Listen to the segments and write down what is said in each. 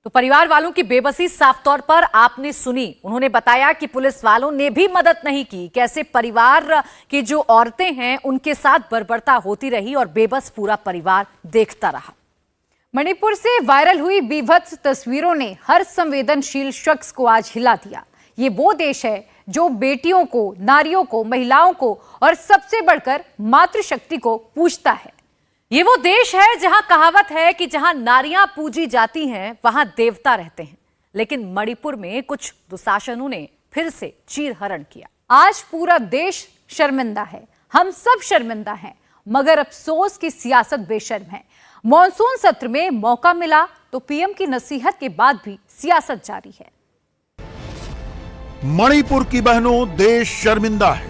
तो परिवार वालों की बेबसी साफ तौर पर आपने सुनी। उन्होंने बताया कि पुलिस वालों ने भी मदद नहीं की, कैसे परिवार की जो औरतें हैं उनके साथ बर्बरता होती रही और बेबस पूरा परिवार देखता रहा। मणिपुर से वायरल हुई बीभत्स तस्वीरों ने हर संवेदनशील शख्स को आज हिला दिया। ये वो देश है जो बेटियों को, नारियों को, महिलाओं को और सबसे बढ़कर मातृशक्ति को पूजता है। ये वो देश है जहां कहावत है कि जहां नारियां पूजी जाती हैं वहां देवता रहते हैं। लेकिन मणिपुर में कुछ दुशासनों ने फिर से चीरहरण किया। आज पूरा देश शर्मिंदा है, हम सब शर्मिंदा हैं, मगर अफसोस की सियासत बेशर्म है। मॉनसून सत्र में मौका मिला तो पीएम की नसीहत के बाद भी सियासत जारी है। मणिपुर की बहनों, देश शर्मिंदा है।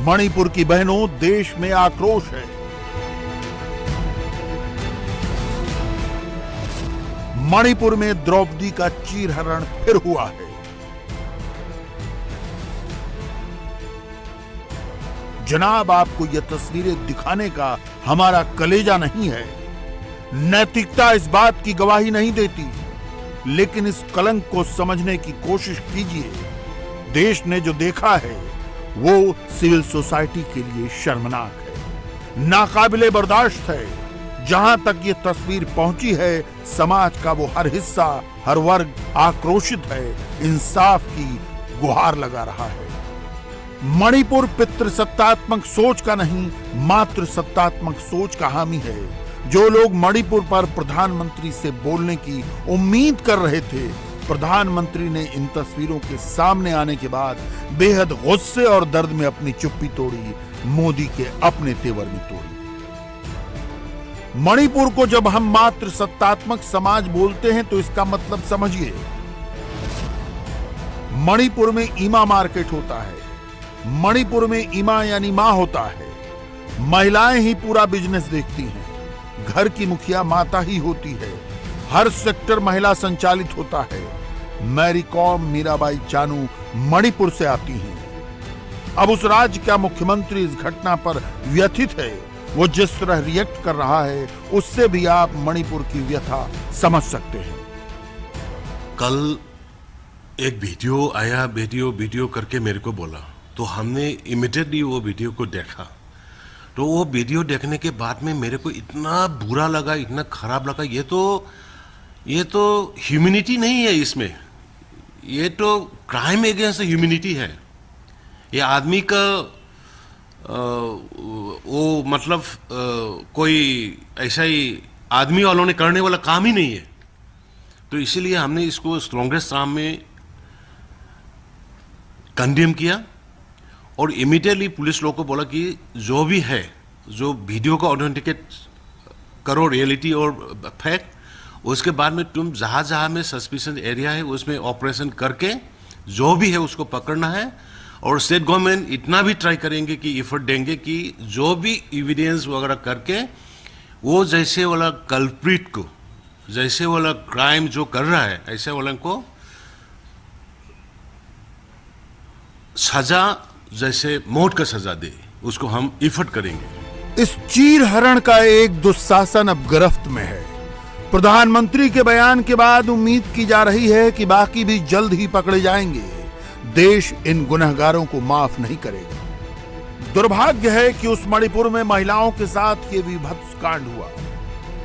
मणिपुर की बहनों, देश में आक्रोश है। मणिपुर में द्रौपदी का चीरहरण फिर हुआ है। जनाब, आपको यह तस्वीरें दिखाने का हमारा कलेजा नहीं है। नैतिकता इस बात की गवाही नहीं देती, लेकिन इस कलंक को समझने की कोशिश कीजिए। देश ने जो देखा है वो सिविल सोसाइटी के लिए शर्मनाक है, नाकाबिले बर्दाश्त है। जहां तक ये तस्वीर पहुंची है, समाज का वो हर हिस्सा, हर वर्ग आक्रोशित है, इंसाफ की गुहार लगा रहा है। मणिपुर पितृसत्तात्मक सोच का नहीं, मातृ सत्तात्मक सोच का हामी है। जो लोग मणिपुर पर प्रधानमंत्री से बोलने की उम्मीद कर रहे थे, प्रधानमंत्री ने इन तस्वीरों के सामने आने के बाद बेहद गुस्से और दर्द में अपनी चुप्पी तोड़ी, मोदी के अपने तेवर में तोड़ी। मणिपुर को जब हम मातृ सत्तात्मक समाज बोलते हैं तो इसका मतलब समझिए। मणिपुर में ईमा मार्केट होता है, मणिपुर में ईमा यानी मां होता है। महिलाएं ही पूरा बिजनेस देखती हैं, घर की मुखिया माता ही होती है। हर सेक्टर महिला संचालित होता है। मैरी कॉम, मीराबाई चानू मणिपुर से आती हैं। अब उस राज्य का मुख्यमंत्री इस घटना पर व्यथित है। वो जिस तरह रिएक्ट कर रहा है, उससे भी आप मणिपुर की व्यथा समझ सकते हैं। कल एक वीडियो आया, वीडियो करके मेरे को बोला, तो हमने इमीडिएटली वो वीडियो को देखा। तो वो वीडियो देखने के बाद में मेरे को इतना बुरा लगा, इतना खराब लगा। ये तो ह्यूमैनिटी नहीं है इसमें, ये तो क्राइम अगेंस्ट ह्यूमैनिटी है। ये आदमी का वो मतलब कोई ऐसा ही आदमी वालों ने करने वाला काम ही नहीं है। तो इसीलिए हमने इसको स्ट्रॉन्गेस्ट टर्म में कंडेम किया और इमीडिएटली पुलिस लोगों को बोला कि जो भी है, जो वीडियो को ऑथेंटिकेट करो, रियलिटी और फैक्ट। उसके बाद में तुम जहाँ जहाँ में सस्पिशन एरिया है उसमें ऑपरेशन करके जो भी है उसको पकड़ना है। और स्टेट गवर्नमेंट इतना भी ट्राई करेंगे कि एफर्ट देंगे कि जो भी एविडेंस वगैरह करके वो जैसे वाला कल्प्रिट को, जैसे वाला क्राइम जो कर रहा है, ऐसे वाला को सजा, जैसे मौत का सजा दे, उसको हम एफर्ट करेंगे। इस चीरहरण का एक दुशासन अब गिरफ्त में है। प्रधानमंत्री के बयान के बाद उम्मीद की जा रही है कि बाकी भी जल्द ही पकड़े जाएंगे। देश इन गुनहगारों को माफ नहीं करेगा। दुर्भाग्य है कि उस मणिपुर में महिलाओं के साथ ये विभत्स कांड हुआ,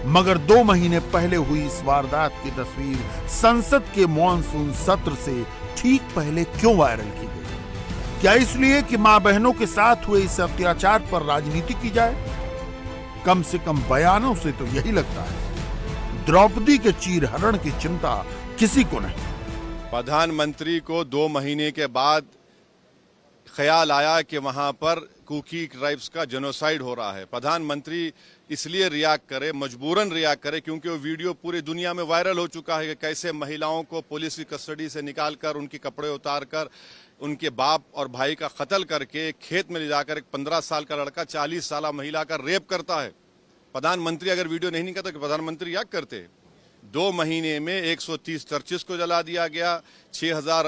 मगर 2 महीने पहले हुई इस वारदात की तस्वीर संसद के मॉनसून सत्र से ठीक पहले क्यों वायरल की गई? क्या इसलिए कि मां बहनों के साथ हुए इस अत्याचार पर राजनीति की जाए? कम से कम बयानों से तो यही लगता है। द्रौपदी के चीरहरण की चिंता किसी को नहीं। प्रधानमंत्री को 2 महीने के बाद ख्याल आया कि वहां पर कुकी ट्राइब्स का जेनोसाइड हो रहा है। प्रधानमंत्री इसलिए रिएक्ट करे, मजबूरन रिएक्ट करे, क्योंकि वो वीडियो पूरी दुनिया में वायरल हो चुका है कि कैसे महिलाओं को पुलिस की कस्टडी से निकालकर, उनके कपड़े उतारकर, उनके बाप और भाई का कत्ल करके खेत में ले जाकर एक 15 साल का लड़का 40 साल महिला का रेप करता है। प्रधानमंत्री अगर वीडियो नहीं निकालता तो प्रधानमंत्री रिएक्ट करते। 2 महीने में 130 चर्चिस को जला दिया गया, 6000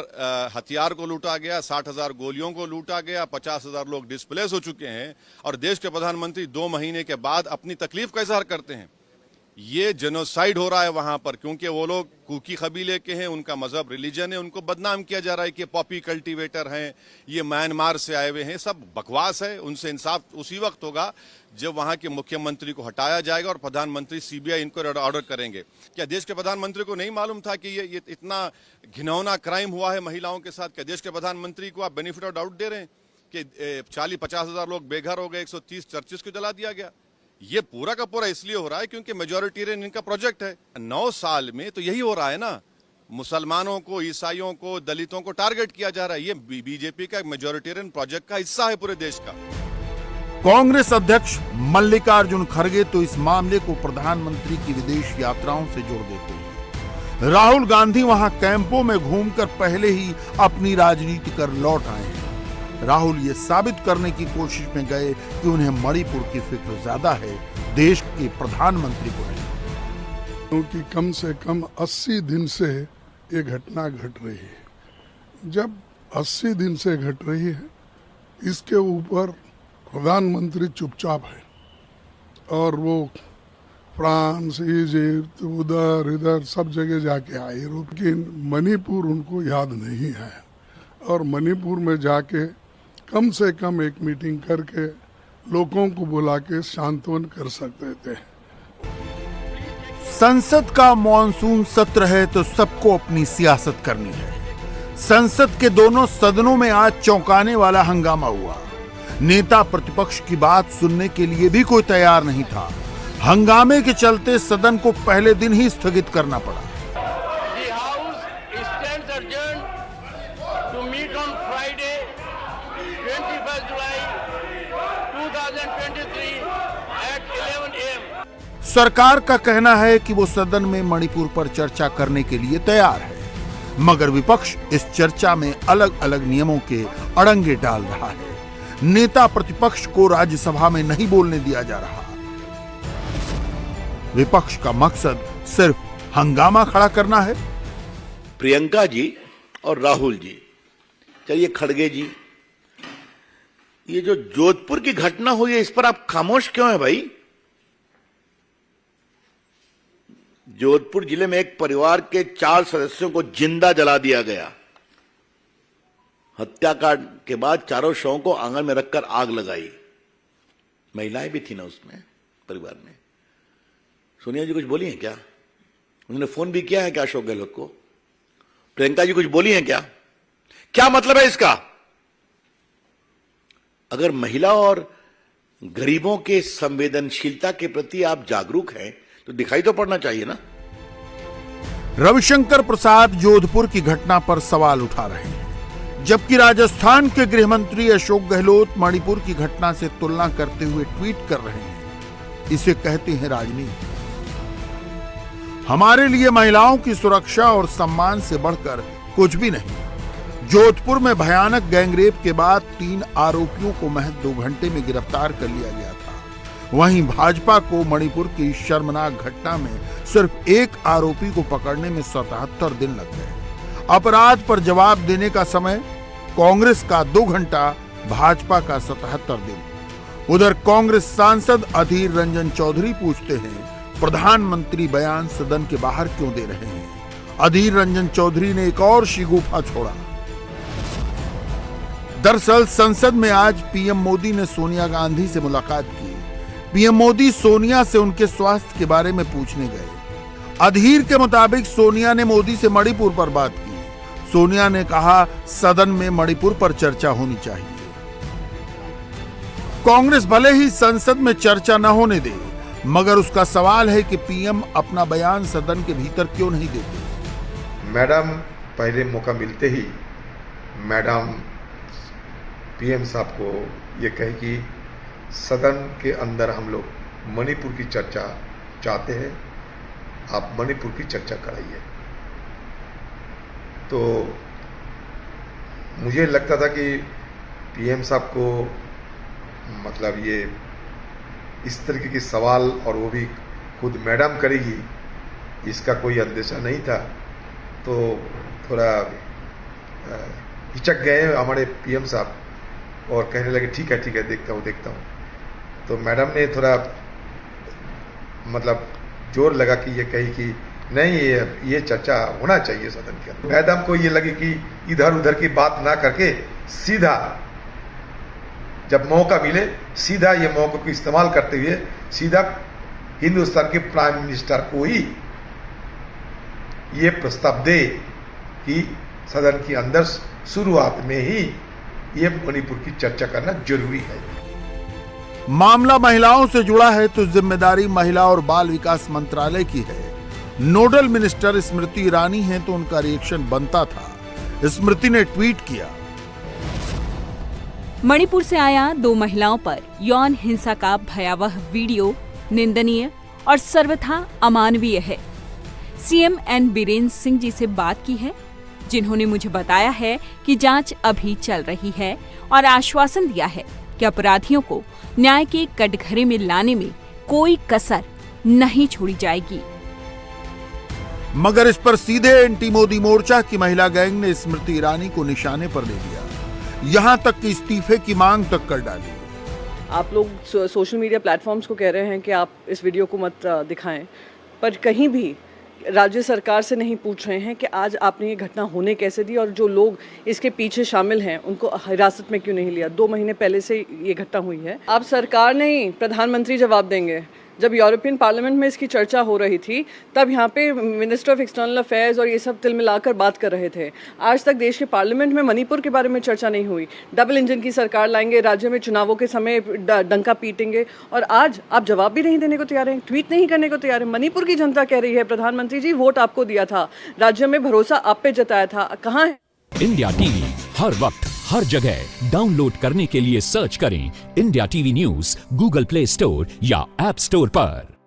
हथियार को लूटा गया, 60,000 गोलियों को लूटा गया, 50,000 लोग डिस्प्लेस हो चुके हैं। और देश के प्रधानमंत्री 2 महीने के बाद अपनी तकलीफ का इजहार करते हैं। ये जेनोसाइड हो रहा है वहां पर, क्योंकि वो लोग कुकी कबीले के हैं, उनका मजहब रिलीजन है, उनको बदनाम किया जा रहा है कि पॉपी कल्टीवेटर हैं, ये म्यांमार से आए हुए हैं। सब बकवास है। उनसे इंसाफ उसी वक्त होगा जब वहां के मुख्यमंत्री को हटाया जाएगा और प्रधानमंत्री सीबीआई इंक्वायरी ऑर्डर करेंगे। क्या देश के प्रधानमंत्री को नहीं मालूम था कि ये इतना घिनौना क्राइम हुआ है महिलाओं के साथ? क्या देश के प्रधानमंत्री को आप बेनिफिट ऑफ डाउट दे रहे हैं कि 40-50 हजार लोग बेघर हो गए, 130 चर्चिस को जला दिया गया? ये पूरा का पूरा इसलिए हो रहा है क्योंकि मेजोरिटेरियन इनका प्रोजेक्ट है। 9 साल में तो यही हो रहा है ना, मुसलमानों को, ईसाइयों को, दलितों को टारगेट किया जा रहा है। ये बीजेपी का मेजोरिटेरियन प्रोजेक्ट का हिस्सा है पूरे देश का। कांग्रेस अध्यक्ष मल्लिकार्जुन खड़गे तो इस मामले को प्रधानमंत्री की विदेश यात्राओं से जोड़ देते हैं। राहुल गांधी वहां कैंपों में घूमकर पहले ही अपनी राजनीति कर लौट आए हैं। राहुल ये साबित करने की कोशिश में गए कि उन्हें मणिपुर की फिक्र ज्यादा है, देश के प्रधानमंत्री को नहीं। क्योंकि कम से कम 80 दिन से ये घटना घट रही है। जब 80 दिन से घट रही है, इसके ऊपर प्रधानमंत्री चुपचाप है और वो फ्रांस, इजिप्ट, उधर इधर सब जगह जाके आए, लेकिन मणिपुर उनको याद नहीं है। और मणिपुर में जाके कम से कम एक मीटिंग करके लोगों को बुला के सांत्वन कर सकते थे। संसद का मॉनसून सत्र है तो सबको अपनी सियासत करनी है। संसद के दोनों सदनों में आज चौंकाने वाला हंगामा हुआ। नेता प्रतिपक्ष की बात सुनने के लिए भी कोई तैयार नहीं था। हंगामे के चलते सदन को पहले दिन ही स्थगित करना पड़ा। The House stands adjourned to meet on Friday, 21st July 2023 at 11 a.m. सरकार का कहना है कि वो सदन में मणिपुर पर चर्चा करने के लिए तैयार है, मगर विपक्ष इस चर्चा में अलग अलग नियमों के अड़ंगे डाल रहा है। नेता प्रतिपक्ष को राज्यसभा में नहीं बोलने दिया जा रहा। विपक्ष का मकसद सिर्फ हंगामा खड़ा करना है। प्रियंका जी और राहुल जी, चलिए खड़गे जी, ये जो जोधपुर की घटना हुई है इस पर आप खामोश क्यों हैं भाई? जोधपुर जिले में एक परिवार के 4 सदस्यों को जिंदा जला दिया गया। हत्याकांड के बाद चारों शवों को आंगन में रखकर आग लगाई। महिलाएं भी थी ना उसमें परिवार में। सोनिया जी कुछ बोली हैं क्या? उन्होंने फोन भी किया है क्या अशोक गहलोत को? प्रियंका जी कुछ बोली हैं क्या? क्या मतलब है इसका? अगर महिला और गरीबों के संवेदनशीलता के प्रति आप जागरूक हैं तो दिखाई तो पड़ना चाहिए ना। रविशंकर प्रसाद जोधपुर की घटना पर सवाल उठा रहे हैं, जबकि राजस्थान के गृह मंत्री अशोक गहलोत मणिपुर की घटना से तुलना करते हुए ट्वीट कर रहे हैं। इसे कहते हैं राजनीति। हमारे लिए महिलाओं की सुरक्षा और सम्मान से बढ़कर कुछ भी नहीं। जोधपुर में भयानक गैंगरेप के बाद 3 आरोपियों को महज 2 घंटे में गिरफ्तार कर लिया गया था। वहीं भाजपा को मणिपुर की शर्मनाक घटना में सिर्फ 1 आरोपी को पकड़ने में 77 दिन लग गए। अपराध पर जवाब देने का समय कांग्रेस का 2 घंटा, भाजपा का 77 दिन। उधर कांग्रेस सांसद अधीर रंजन चौधरी पूछते हैं, प्रधानमंत्री बयान सदन के बाहर क्यों दे रहे हैं? अधीर रंजन चौधरी ने एक और शिगुफा छोड़ा। दरअसल संसद में आज पीएम मोदी ने सोनिया गांधी से मुलाकात की। पीएम मोदी सोनिया से उनके स्वास्थ्य के बारे में पूछने गए। अधीर के मुताबिक सोनिया ने मोदी से मणिपुर पर बात की। सोनिया ने कहा सदन में मणिपुर पर चर्चा होनी चाहिए। कांग्रेस भले ही संसद में चर्चा न होने दे, मगर उसका सवाल है कि पीएम अपना बयान सदन के भीतर क्यों नहीं देते। मैडम पहले मौका मिलते ही मैडम पीएम साहब को ये कहे कि सदन के अंदर हम लोग मणिपुर की चर्चा चाहते हैं, आप मणिपुर की चर्चा कराइए। तो मुझे लगता था कि पीएम साहब को मतलब ये इस तरीके की सवाल और वो भी खुद मैडम करेगी इसका कोई अंदेशा नहीं था, तो थोड़ा हिचक गए हमारे पीएम साहब और कहने लगे ठीक है देखता हूँ। तो मैडम ने थोड़ा मतलब जोर लगा कि ये कही कि नहीं ये चर्चा होना चाहिए सदन के अंदर। मैडम को ये लगी कि इधर उधर की बात ना करके सीधा जब मौका मिले सीधा ये मौके को इस्तेमाल करते हुए सीधा हिंदुस्तान के प्राइम मिनिस्टर को ही ये प्रस्ताव दे कि सदन के अंदर शुरुआत में ही ये मणिपुर की चर्चा करना जरूरी है। मामला महिलाओं से जुड़ा है तो जिम्मेदारी महिला और बाल विकास मंत्रालय की है। नोडल मिनिस्टर स्मृति ईरानी हैं तो उनका रिएक्शन बनता था। स्मृति ने ट्वीट किया, मणिपुर से आया 2 महिलाओं पर यौन हिंसा का भयावह वीडियो निंदनीय और सर्वथा अमानवीय है। सीएम एन बीरेंद्र सिंह जी से बात की है, जिन्होंने मुझे बताया है कि जांच अभी चल रही है और आश्वासन दिया है कि अपराधियों को न्याय के कटघरे में लाने में कोई कसर नहीं छोड़ी जाएगी। मगर इस पर सीधे एंटी मोदी मोर्चा की महिला गैंग ने स्मृति ईरानी को निशाने पर ले लिया, यहां तक कि इस्तीफे की मांग तक कर डाली। आप लोग सोशल मीडिया प्लेटफॉर्म्स को कह रहे हैं कि आप इस वीडियो को मत दिखाएं, पर कहीं भी राज्य सरकार से नहीं पूछ रहे हैं कि आज आपने ये घटना होने कैसे दी और जो लोग इसके पीछे शामिल हैं उनको हिरासत में क्यों नहीं लिया। 2 महीने पहले से ये घटना हुई है। अब सरकार नहीं, प्रधानमंत्री जवाब देंगे। जब यूरोपियन पार्लियामेंट में इसकी चर्चा हो रही थी तब यहाँ पे मिनिस्टर ऑफ एक्सटर्नल अफेयर्स और ये सब तिल मिलाकर बात कर रहे थे। आज तक देश के पार्लियामेंट में मणिपुर के बारे में चर्चा नहीं हुई। डबल इंजन की सरकार लाएंगे, राज्य में चुनावों के समय डंका पीटेंगे, और आज आप जवाब भी नहीं देने को तैयार हैं, ट्वीट नहीं करने को तैयार हैं। मणिपुर की जनता कह रही है प्रधानमंत्री जी वोट आपको दिया था, राज्य में भरोसा आप पे जताया था, कहाँ है? इंडिया टीवी हर वक्त हर जगह डाउनलोड करने के लिए सर्च करें India TV news Google play store या ऐप स्टोर पर।